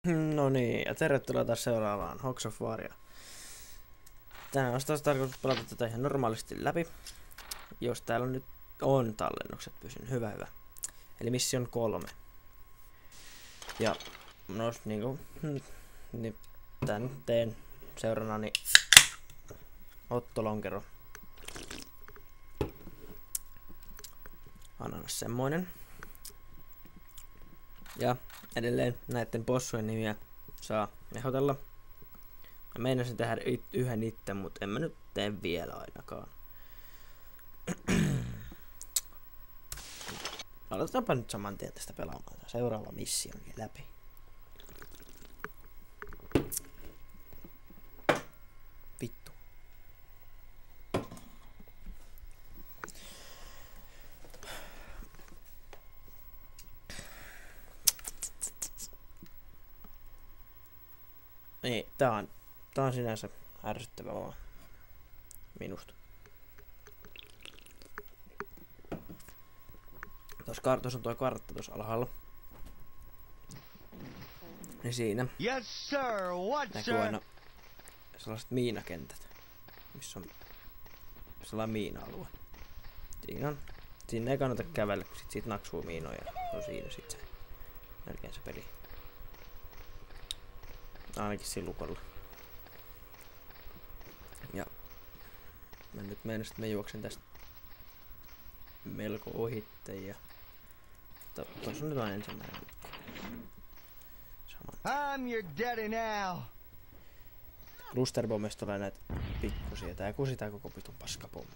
No niin, ja tervetuloa taas seuraavaan Hogs of Waria. Tänään on taas tarkoitus pelata tätä ihan normaalisti läpi. Jos täällä nyt on tallennukset pysyn. Hyvä. Eli Mission 3. Ja no niinku niin tän teen seurannani Otto Lonkero. Ananas semmoinen. Ja edelleen näiden bossujen nimiä saa ehdotella. Mä meinasin tehdä yhden itse, mutta en mä nyt tee vielä ainakaan. Aloitetaanpa nyt saman tien tästä pelaamaan seuraava missionkin läpi. Vittu. Niin, tää on sinänsä ärsyttävä vaan minusta. Tuossa on tuo kartta tuossa alhaalla. Niin siinä yes, sir. What, näkyy aina sellaiset miinakentät, missä on sellainen miina-alue. Sinne ei kannata kävellä, kun siitä naksuu miinoja. Se on siinä sit se melkein se peli. Ainakin sillä lukolla. Ja mä nyt meinasin, että mä juoksen tästä melko ohitte ja tossa on nyt aina ensimmäinen lukko. I'm your daddy now. Clusterbombista tulee näitä pikkusia. Tää kusitää koko pitun paskapommi.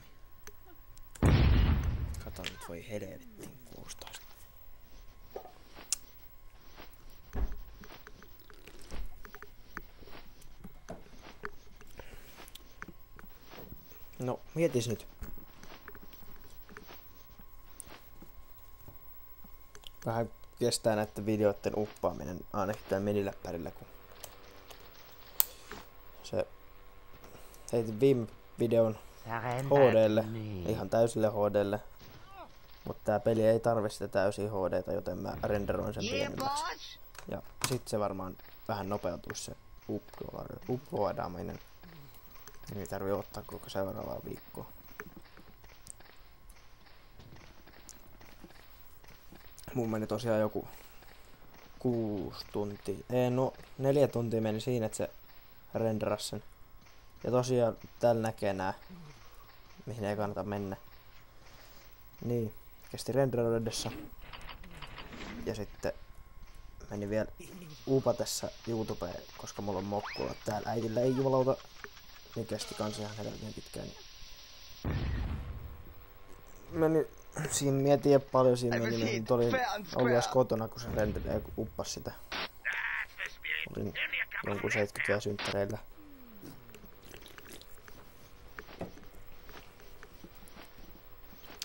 Kato nyt, voi helvettiin kuulostaa. No, mietis nyt. Vähän kestää näiden videoiden uppaaminen ainakin täällä miniläppärillä, kun se heitin viime videon HDlle, ihan täysille HDlle, mutta tää peli ei tarvi sitä täysiä HDta, joten mä renderoin sen pienemmäksi. Ja sit se varmaan vähän nopeutuu se uploadaaminen. Ei tarvii ottaa koko seuraavaa viikkoa. Mun meni tosiaan joku 6 tuntia. Ei, no 4 tuntia meni siinä, että se renderasi sen. Ja tosiaan täällä näkee nää, mihin ei kannata mennä. Niin, kesti renderoidessa. Ja sitten meni vielä upatessa YouTubeen, koska mulla on mokkula täällä. Äitillä ei jumalauta. Niin kesti kans ihan helvetin pitkään. Meni, siinä mietin paljon siinä meni, niin olin ollut kotona, kun se rendelee uppas sitä. Olin jonkun 70 synttäreillä.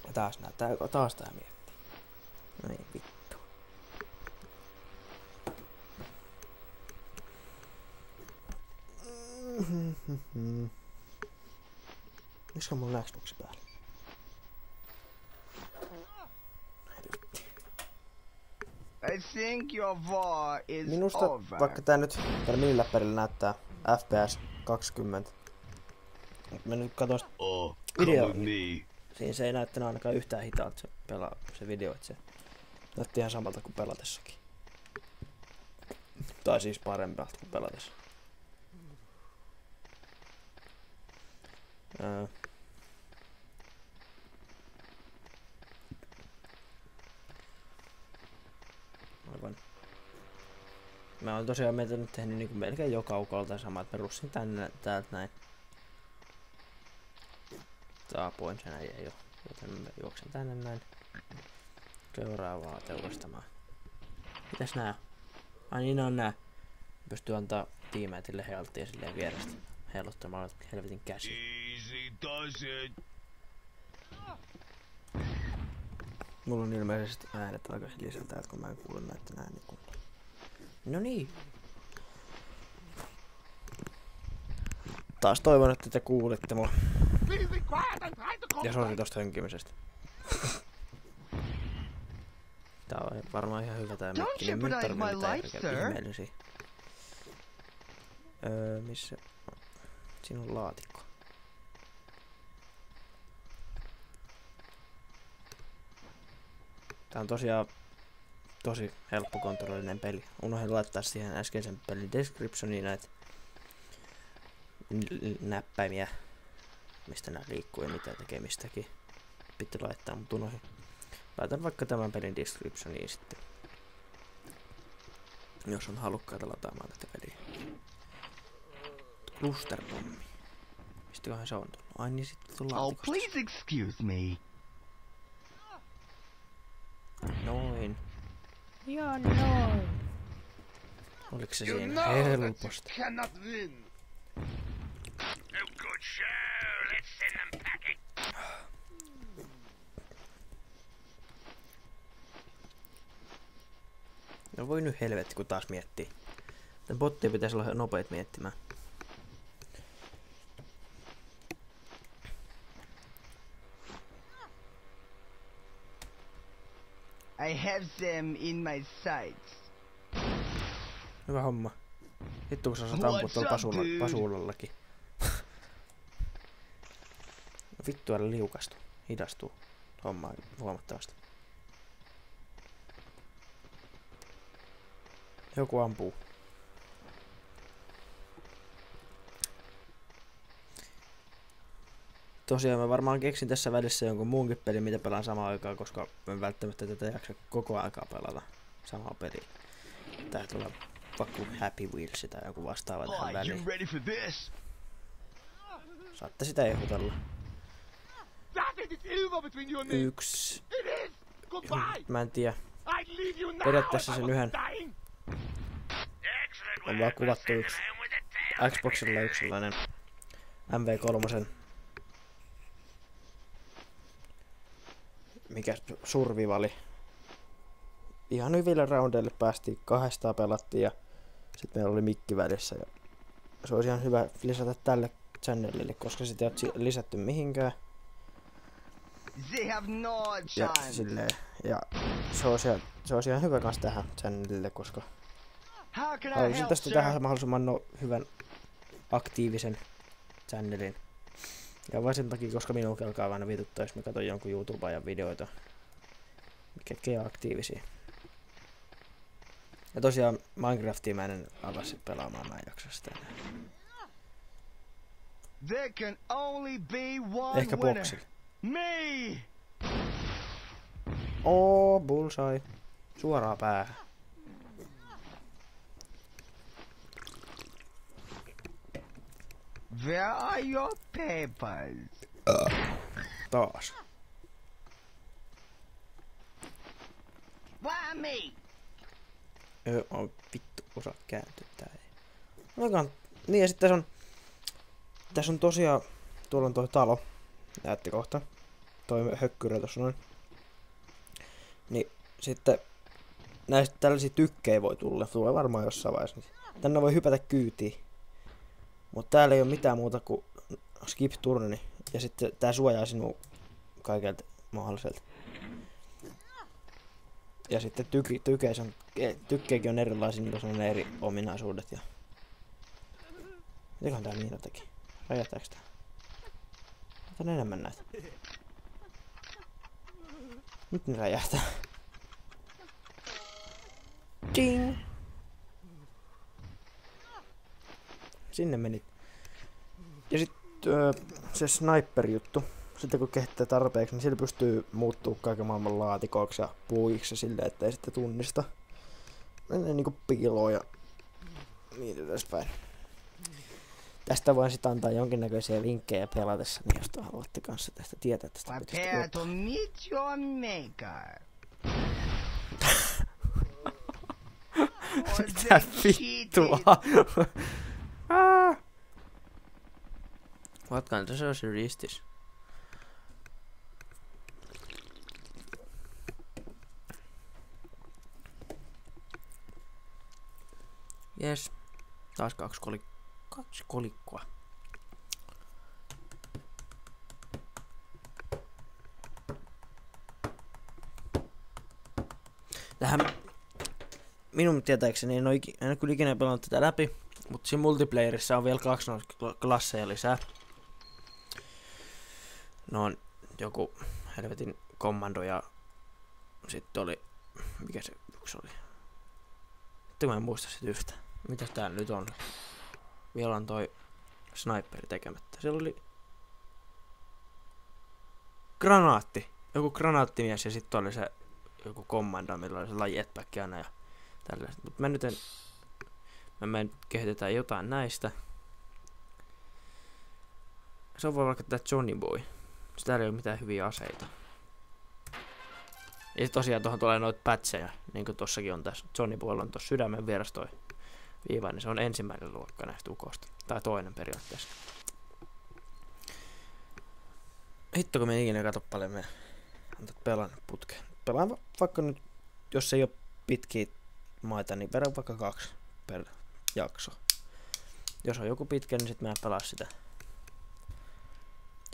Ja taas tää miettii. No niin, vittu. Missä on mun Xbox päällä? I think your war is minusta, over. vaikka tää nyt täällä miniläppärillä näyttää FPS 20. Mä nyt katsoin video. Siinä se ei näyttänyt ainakaan yhtään hitaalta se video, että se näytti ihan samalta kuin pelatessakin. Tai siis parempalta kuin pelatessa. Aivan. Mä oon tosiaan nyt tehnyt niin melkein joka ukolta sama, että mä russin tänne täältä näin. Taapoin sen ei oo, joten mä juoksen tänne näin. Seuraavaa teurastamaan. Mitäs nää? Ai niin on nää. Pystyy antaa tiimeetille healttia silleen vierestä. Heiluttamalla helvetin käsi. Mulla on ilmeisesti äänet aika hiljaisella täältä, kun mä en kuule näitten ääniä kunnolla. No niin. Taas toivon, että te kuulitte mua. Ja sori tosta hönkimisestä. Tää on varmaan ihan hyvä tää mikki, niin nyt tarvii mitään ihmeellisiä. Missä? Siinä on laatikko. Tää on tosiaan tosi helppo kontrollinen peli. Unohdin laittaa siihen äskeisen pelin descriptioniin näitä näppäimiä, mistä nää liikkuu ja mitä tekemistäkin piti laittaa, mutta unohdin. Laitan vaikka tämän pelin descriptioniin sitten, jos on halukkaita lataamaan tätä peliä. Clusterpommi. Mistäköhän se on tullut? Ai niin, sitten tullut Oh, laatikosta. please excuse me. Noin. Ja noin. Oliko se siinä helposti? Cannot win. No good show. Let's send them packing. No voi nyt helvetti, kun taas miettii. Tän bottien pitäisi olla nopeet miettimään. I have them in my sights. Hyvä homma. Hittu kun sä saat ampua tuolla pasuulallakin. No vittu älä liukastu. Hidastuu homma huomattavasti. Joku ampuu. Tosiaan mä varmaan keksin tässä välissä jonkun muunkin pelin, mitä pelaan samaan aikaan, koska en välttämättä tätä jaksa koko aikaa pelata samaa peliä. Tää tulee vaikka Happy Wheels tai joku vastaava tähän väliin. ready for this? Saatte sitä ehdotella. That is over between you and me. Yksi. It is. Goodbye. Mä en tiedä. I'd leave you now. Periaatteessa if I sen was yhden dying. Excellent on vaan kuvattu yksi. Xboxilla yksi sellainen MV3. Mikä survivali. Ihan hyville roundeille päästiin, 200 pelattiin ja sitten meillä oli mikki välissä. Ja se olisi ihan hyvä lisätä tälle channelille, koska sitä ei ole lisätty mihinkään. They have no Ja, chance. silleen, ja se olisi ihan hyvä kans tähän channelille, koska How can I haluaisin help, tästä sir? tähän mahdollisimman hyvän aktiivisen channelin. Ja vain sen takia, koska minun alkaa aina vituttaa, jos mä katson jonkun YouTubeajan videoita, ketkä ei ole aktiivisia. Ja tosiaan Minecraftia mä en ala sit pelaamaan, mä en jaksa sitä enää. There can only be one Ehkä winner. boksilla. Me! Bullseye. Suoraan päähän. Where are your papers? Taas. Why me? Vittu, osaa kääntyä tää ei. Oikein. Niin ja sitten tässä on tosiaan, tuolla on toi talo. Näette kohta. Toi hökkyrä tossa noin. Niin sitten näistä tällaisia tykkejä voi tulla. Tulee varmaan jossain vaiheessa. Tänne voi hypätä kyytiin. Mutta täällä ei ole mitään muuta kuin skip turni. Ja sitten tää suojaa sinua kaikelta mahdolliselta. Ja sitten tykkeikin on erilaisia, niillä on eri ominaisuudet. Ja mitäköhän tää Miina teki? Räjähtääks tää? Otan enemmän näitä. Nyt ne räjähtää. Ding! Sinne menit. Ja sit se sniper-juttu. Sitten kun kehittää tarpeeksi, niin sillä pystyy muuttuu kaiken maailman laatikoiksi ja puiksi silleen, ettei sitten tunnista. Menee niinku piiloon ja niin edespäin. Tästä voin sitten antaa jonkinnäköisiä vinkkejä pelatessa, niin jos haluatte kanssa tästä tietää tästä Prepare to meet your maker. Mitä vittua? What kind of sorcery is this? Yes. Taas kaksi kolikkoa. Tähän minun tietääkseni en ole kyllä ikinä pelannut tätä läpi. Mut siinä multiplayerissa on vielä 2 klasseja lisää. No on joku helvetin kommando ja sitten oli... Mikä se yksi oli? Sitten mä en muista sit yhtä. Mitäs täällä nyt on? Vielä on toi sniperi tekemättä. Siellä oli... Granaatti. Joku granaattimies ja sitten oli se joku kommando, millä oli se jetpack aina ja tällaiset. Mut mä nyt en... Me kehitetään jotain näistä. Se on vaikka tää Johnny Boy. Täällä ei ole mitään hyviä aseita. Ja tosiaan tuohon tulee noita patcheja, niin kuin tossakin on tässä. Johnny Boy on tossa sydämen vieressä toi viiva, niin se on ensimmäinen luokka näistä ukosta. Tai toinen periaatteessa. Hitto kun me ikinä kato paljon me antat pelaan putkeen. Pelaan vaikka nyt, jos ei ole pitkiä maita, niin perään vaikka 2 per jakso. Jos on joku pitkä, niin sit mä en pelaa sitä.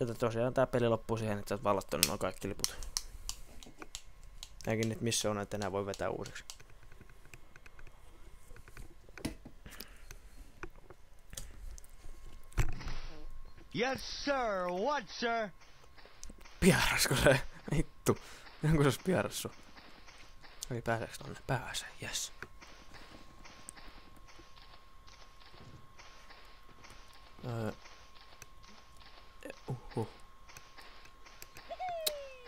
Joten tosiaan tää peli loppuu siihen, että sä oot valottanut nuo kaikki liput. Eikin nyt missä on, että enää voi vetää uusiksi. Yes, sir. What, sir? Piarasko se? Vittu. Onko se piarassu? Ei pääseekö tonne? Pääse, jes.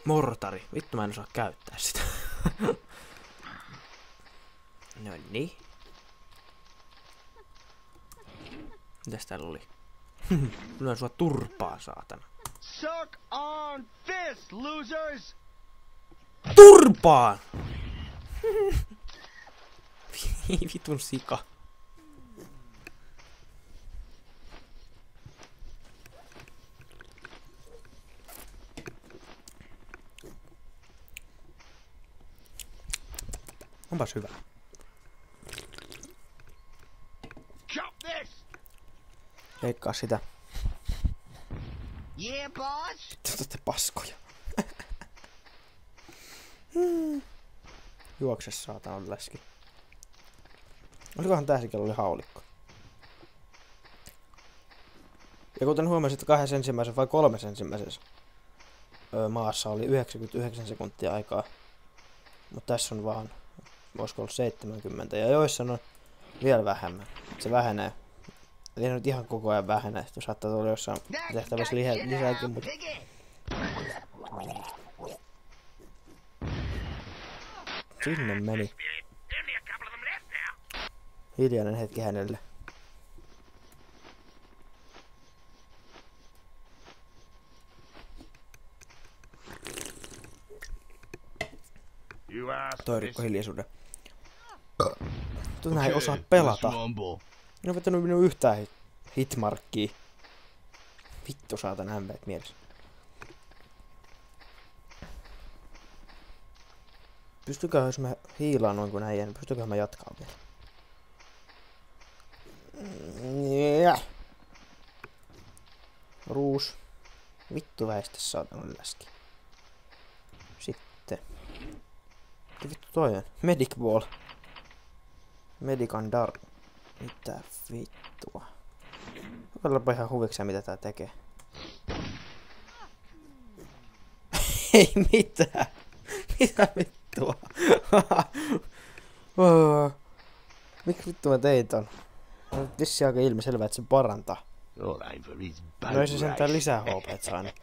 Mortari. Vittu mä en osaa käyttää sitä. No niin. Mitäs täällä oli? Lyön sua turpaa, saatana. Suck on this, losers! Turpaan! Vitun sika. Onpas hyvä. Chop this! Leikkaa sitä. Yeah, boss? Te olette paskoja. Juokse saatana läski. Olikohan tässäkin oli haulikko? Ja kuten huomasit, 2 ensimmäisessä vai 3 ensimmäisessä maassa oli 99 sekuntia aikaa. Mutta tässä on vaan, voisiko olla 70, ja joissain on vielä vähemmän. Se vähenee. Ei se nyt ihan koko ajan vähenee, että saattaa tulla jossain tehtävässä lisääkin, mutta... Sinne meni. Hiljainen hetki hänelle. Toi rikko hiljaisuuden. Tuota ei osaa pelata. Ne on vetänyt minun yhtään hitmarkkia. Vittu saatan hämmeet mielessä. Pystyköhän jos mä hiilaan noin kuin äijän, pystyköhän mä jatkaa vielä? Ruus. Vittu väistä saatan läski. Sitten. Mitä vittu toi on? Medic Ball. Medican Dar. Mitä vittua? Kokeilapa ihan huvikseen mitä tää tekee. Ei mitään. Mitä vittua? Miksi vittu mä tein ton? On vissi aika ilmiselvä, että se parantaa. No ei se sentään lisää HP:t saanut.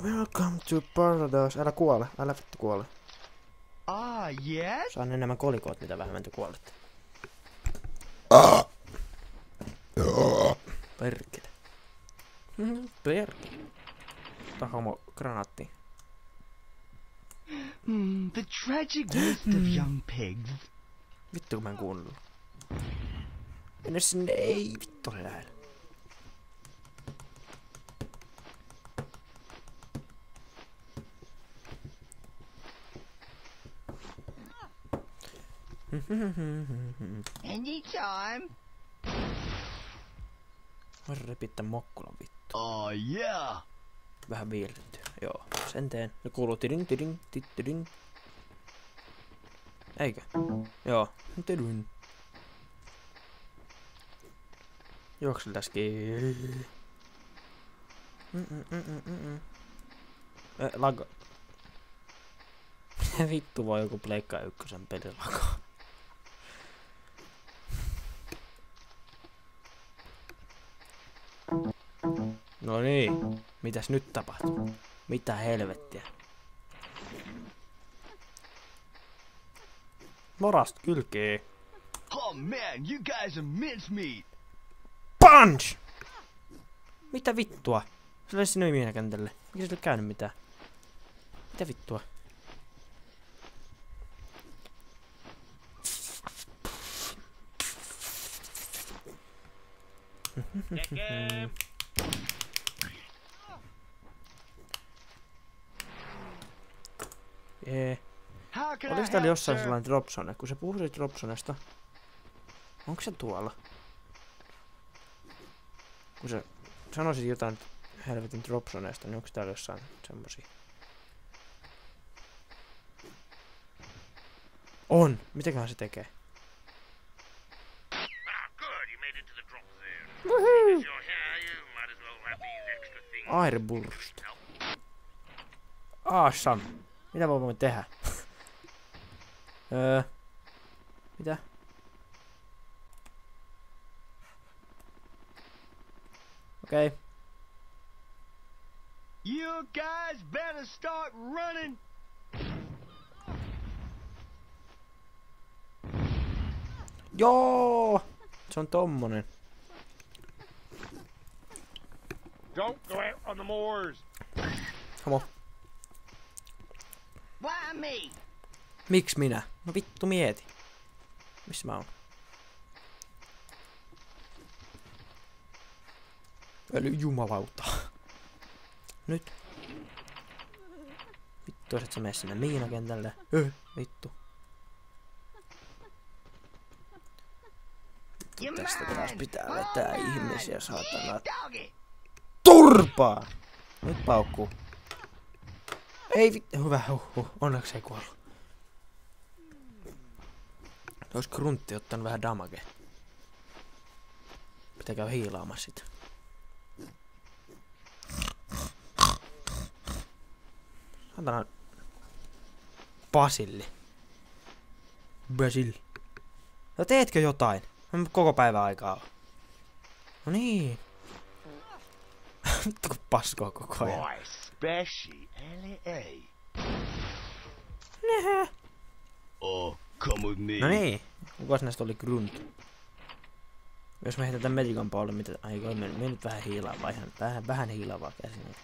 Welcome to paradise. Älä kuole, älä vittu kuole. Ah, yes? Saan enemmän kolikoot, mitä vähemmän te kuolette. Perkele. Perkele. Tää homo granaatti. The tragic waste of young pigs. Vittu kun mä en kuunnellut. Mennä sinne, ei vittu ole lähellä. Anytime. Voin repittää mokkulan vittu. Oh, yeah. Vähän viilletty. Joo, sen teen. Ne kuuluu tiding tiding tiding. Eikö? Joo. Tiding. Juokseltaski. Lago. Vittu voi joku Pleikka ykkösen peli lago. No niin, mitäs nyt tapahtuu? Mitä helvettiä? Morast kylkee. Oh man, you guys are mincemeat. Punch! Mitä vittua? Se oli sinne miinakentälle. Mikä sillä käynyt mitään? Mitä vittua? Jee. How can I Olis täällä help, jossain sir? sellainen Dropzone? Kun se puhui Dropzonesta. Onko se tuolla? Kun se sanoisit jotain helvetin Dropzonesta, niin onko täällä jossain semmosia? On! Mitäköhän se tekee? Ah, good. You made it to the drop zone. Woohoo! If you're here, you might as well have these extra things. Airburst. Awesome. Mitä voimme tehdä? Mitä? Okei. Okay. You guys better start running. Joo! Se on tommonen. Don't go out on the moors. Hamo. Why me? Miksi minä? No vittu mieti. Missä mä oon? Öly jumalauta. Nyt. Vittu, et sä mene sinne miinakentälle. Vittu. Tästä taas pitää vetää ihmisiä, saatana. Turpaa! Nyt paukkuu. Ei vittu. Hyvä, onneksi ei kuollut. Ois gruntti ottanut vähän damage. Pitää käydä hiilaamassa sitä. Saatana. Basilli. Basil. No teetkö jotain? Koko päivän aikaa. No niin. Vittu kun paskoo koko ajan. Boy, special, ei. Nähä. Oh, come with me. No niin. Kukas näistä oli grunt? Jos me heitetään Medican Ball, mitä... Ai kai, me nyt vähän hiilaavaa. Ihan vähän hiilaavaa käsin.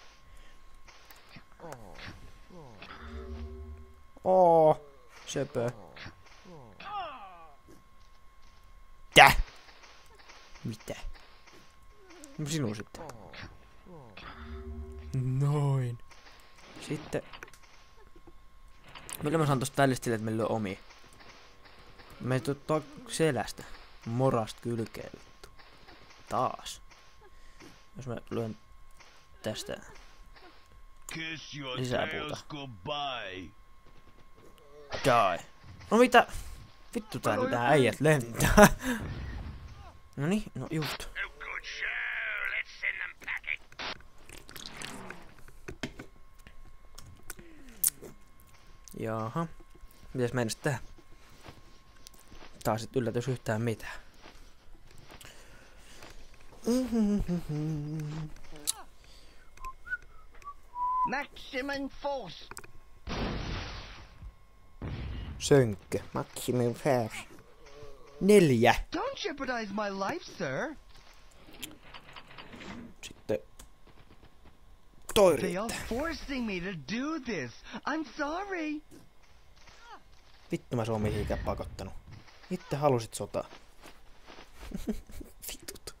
Söpö. Täh! Mitä? No sinun sitten. Noin. Sitten... Millä mä saan tosta tällistä sille, että meillä on omia? Me ei tuu selästä. Morast kylkeen vittu. Taas. Jos mä lyön tästä Kiss your lisää tails puuta. goodbye. Die. No mitä? Vittu täällä nää äijät lentää. No niin, no just. Oh, good show. Let's send them packing. Jaha. Mitäs meidän sitten tehdä? Taas et yllätys yhtään mitään. Maximum force. Sönkkö. Maximum force. 4. Don't jeopardize my life, sir. Sitten They are toiritte. forcing me to do this. I'm sorry. Vittu mä Suomi mihinkään pakottanut. Itse halusit sotaa. Vitut.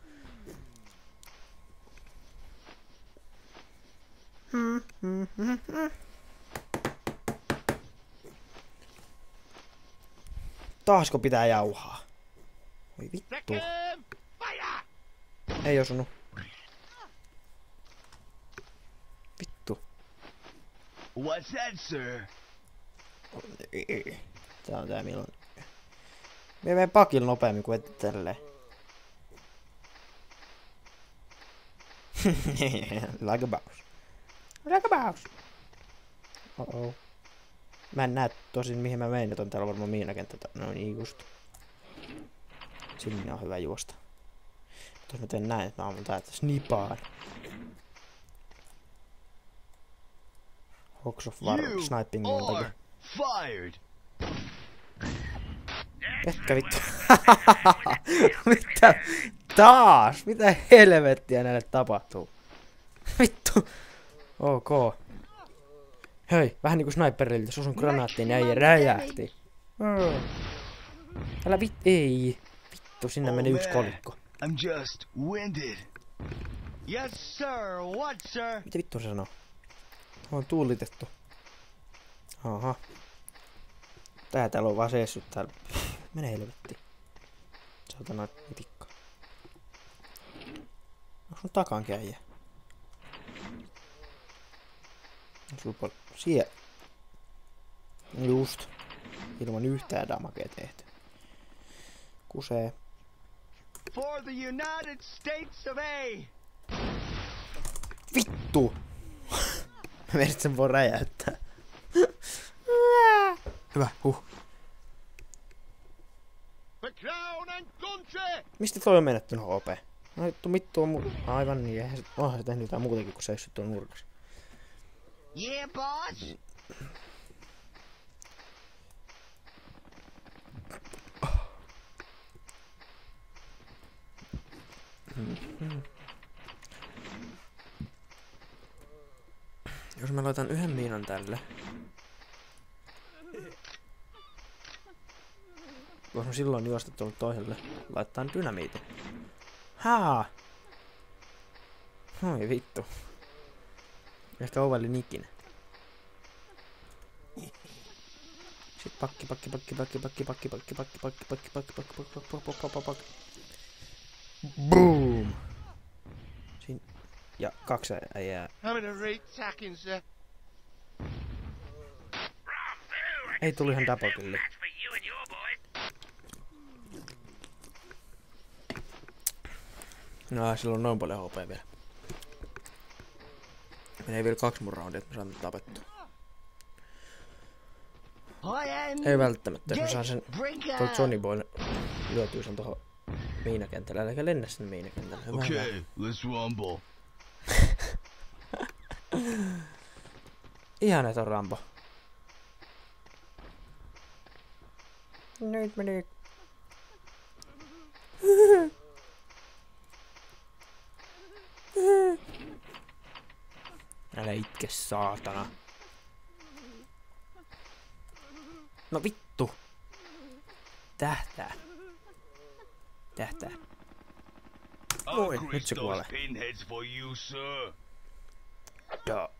Taasko pitää jauhaa? Oi vittu. Ei osunut. Vittu. What's that, sir? Tää on tää milloin. Me menen pakilla nopeammin kuin tälleen. Like a boss. Like a boss. Oh. Mä en näe tosin mihin mä menen, että on täällä varmaan miinakenttä. No niin just. Sinne on hyvä juosta. Jos mä teen näin, että mä ammun täältä snipaan. Hawks of War sniping mun takia. Fired. Etkä vittu. Mitä? Taas? Mitä helvettiä näille tapahtuu? Vittu. Ok. Hei, vähän niinku sniperilta. Susun granaattiin ja äijä räjähti. Älä ei. Vittu, sinne meni yksi kolikko. I'm just winded. Yes, sir. What, sir? Mitä vittu se sanoo? On tuulitettu. Aha. Täällä on vaan seessut täällä. Mene helvetti. Saatana mitikka. Onko sun takaankin äijä? Sulla siellä. Just. Ilman yhtään damakea tehty. Kusee. For the United States of A. Vittu! Mä vedit sen voi räjäyttää. Hyvä, The crown and country! Mistä toi on menettynyt HP? No vittu on aivan niin. Onhan se tehnyt jotain muutakin kuin seissyt tuon nurkassa. Yeah, boss. Jos mä laitan yhden miinan tälle. Vois mä silloin juosta tuolle toiselle. Laittaa dynamiitin. Haa! Oi vittu. Ehkä ovelin ikinä. Sit pakki. Boom! Siin. Ja 2 äijää. Having a great tacking, sir. Ei tuli ihan double killi. That's for you and your boys. No, sillä on noin paljon HP vielä. Menee vielä 2 mun roundia, että mä saan tapettua. Ei välttämättä, jos mä saan sen toi Johnny Boy lyötyy sen tohon miinakentälle. Äläkä lennä sinne miinakentälle. Hyvä, hyvä. Okay, let's rumble. Ihan et on Rambo. Nyt meni. Älä itke, saatana. No vittu. Tähtää. Oi, nyt se kuolee. Pinheads for you, sir. Joo.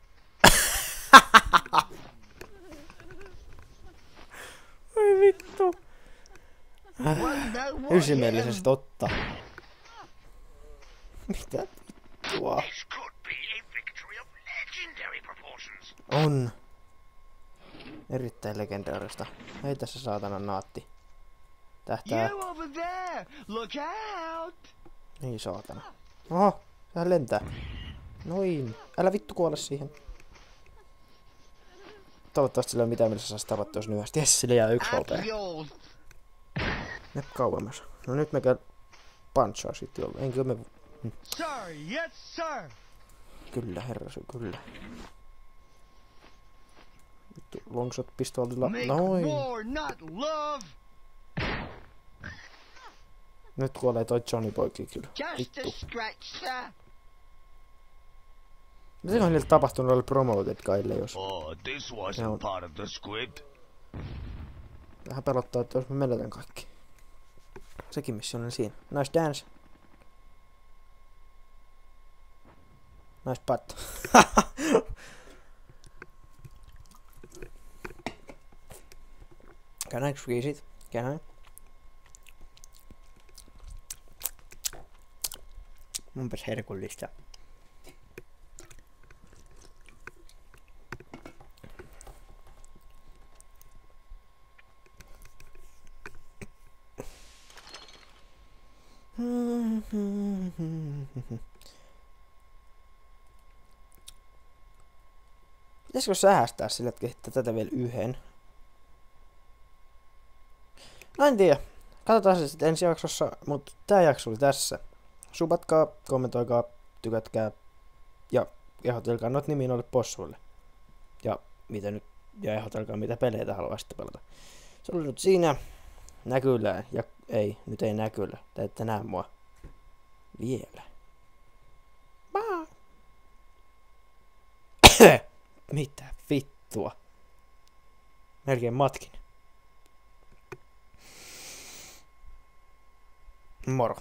Oi vittu. Ysimielisesti totta. Mitä vittua? This could be a victory of legendary proportions. On. Erittäin legendaarista. Hei tässä saatana naatti. Tähtää. You over there! Look out! Niin saatana. Oho, sehän lentää. Noin. Älä vittu kuole siihen. Toivottavasti sillä ei ole mitään, millä se saisi tapattua jos nyhästi. Jes, sillä jää 1 HP. Ne kauemmas. No nyt me käy punchaa sit jolla. Enkö me... Sir, yes, sir! Kyllä, herrasu, kyllä. Vittu, longshot pistoolilla. Make Noin. war, not love! Nyt kuolee toi Johnny Boykin kyllä. Just a Vittu. scratch, sir! Mitä on niille tapahtunut noille promoted guille, jos... Oh, this wasn't No. part of the script. Vähän pelottaa, että jos mä menetän kaikki. Sekin mission on siinä. Nice dance. Nice butt. Can I squeeze it? Can I? Munpas herkullista. Pitäisikö säästää sille, että kehittää tätä vielä yhden? No en tiedä. Katsotaan se sitten ensi jaksossa, mutta tää jakso oli tässä. Subatkaa, kommentoikaa, tykätkää ja ehdotelkaa noita nimiä noille possuille. Ja mitä nyt, ja ehdotelkaa mitä peleitä haluaisitte pelata. Se oli nyt siinä. Näkyllään. Ja ei, nyt ei näkyllä. Te ette näe mua. Vielä. Bye. Mitä vittua? Melkein matkin. Moro.